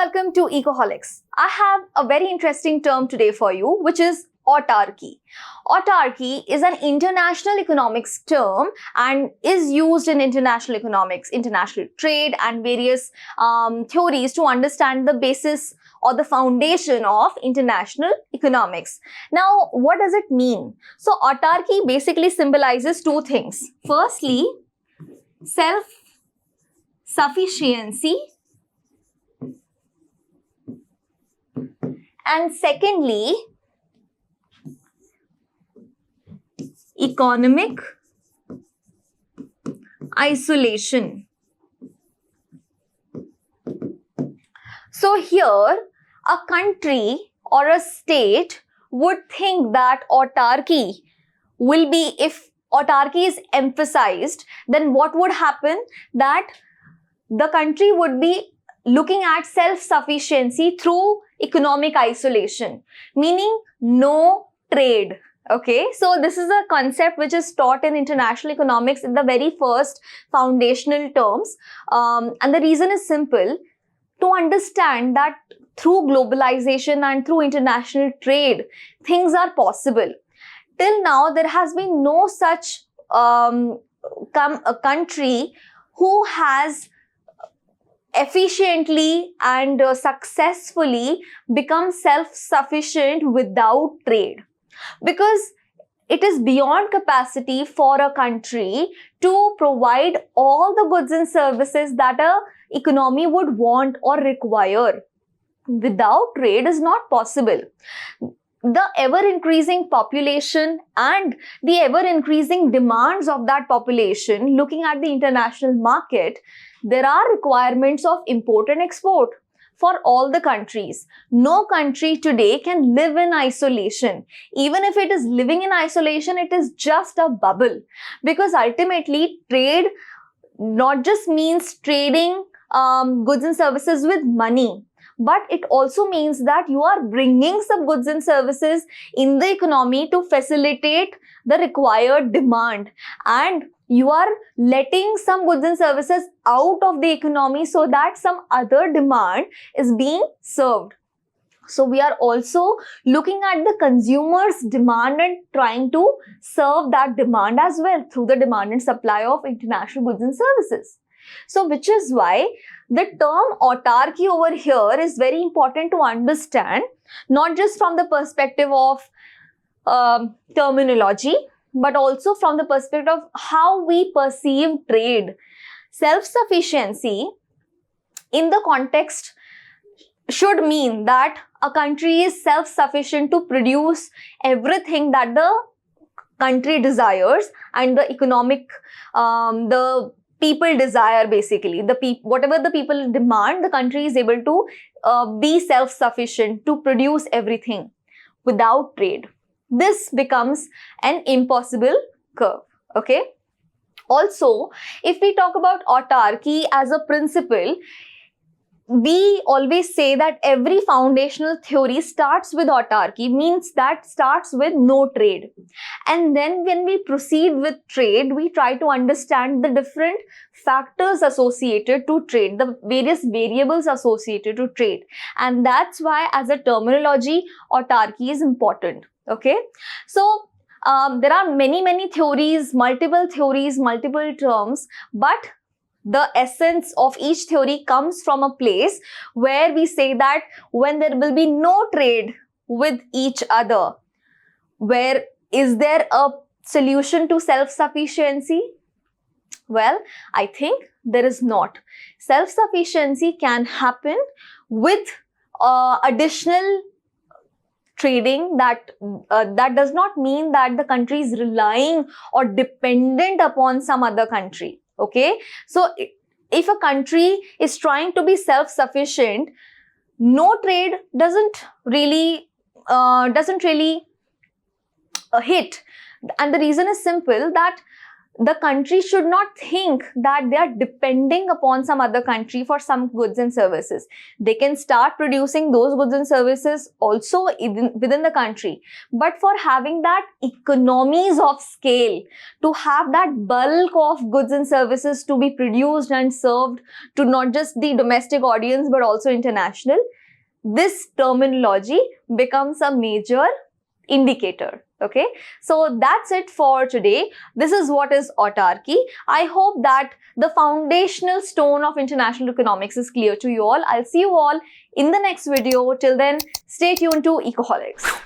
welcome to Ecoholics. I have a very interesting term today for you, which is autarky. Autarky is an international economics term and is used in international economics, international trade and various theories to understand the basis or the foundation of international economics. Now, what does it mean? So, autarky basically symbolizes two things. Firstly, self-sufficiency, and secondly, economic isolation. So here, a country or a state would think that autarky will be, if autarky is emphasized, then what would happen? That the country would be looking at self-sufficiency through economic isolation, meaning no trade. Okay, so this is a concept which is taught in international economics in the very first foundational terms. And the reason is simple: to understand that through globalization and through international trade, things are possible. Till now, there has been no such a country who has efficiently and successfully become self-sufficient without trade. Because it is beyond capacity for a country to provide all the goods and services that an economy would want or require. Without trade is not possible. The ever-increasing population and the ever-increasing demands of that population, looking at the international market, there are requirements of import and export for all the countries. No country today can live in isolation. Even if it is living in isolation, it is just a bubble. Because ultimately, trade not just means trading goods and services with money, but it also means that you are bringing some goods and services in the economy to facilitate the required demand, and you are letting some goods and services out of the economy so that some other demand is being served. So we are also looking at the consumer's demand and trying to serve that demand as well through the demand and supply of international goods and services. So which is why the term autarky over here is very important to understand, not just from the perspective of terminology, but also from the perspective of how we perceive trade. Self-sufficiency in the context should mean that a country is self-sufficient to produce everything that the country desires and the economic, the people desire basically. Whatever the people demand, the country is able to be self-sufficient to produce everything without trade. This becomes an impossible curve. Okay. Also, if we talk about autarky as a principle, we always say that every foundational theory starts with autarky, means that starts with no trade. And then when we proceed with trade, we try to understand the different factors associated to trade, the various variables associated to trade. And that's why as a terminology, autarky is important. Okay. So, there are many theories, multiple terms, but the essence of each theory comes from a place where we say that when there will be no trade with each other, where is there a solution to self-sufficiency? Well, I think there is not. Self-sufficiency can happen with additional trading. That does not mean that the country is relying or dependent upon some other country. Okay, so if a country is trying to be self-sufficient, no trade doesn't really hit. And the reason is simple, that the country should not think that they are depending upon some other country for some goods and services. They can start producing those goods and services also within the country. But for having that economies of scale, to have that bulk of goods and services to be produced and served to not just the domestic audience but also international, this terminology becomes a major indicator. Okay, so that's it for today. This is what is autarky. I hope that the foundational stone of international economics is clear to you all. I'll see you all in the next video. Till then, stay tuned to Ecoholics.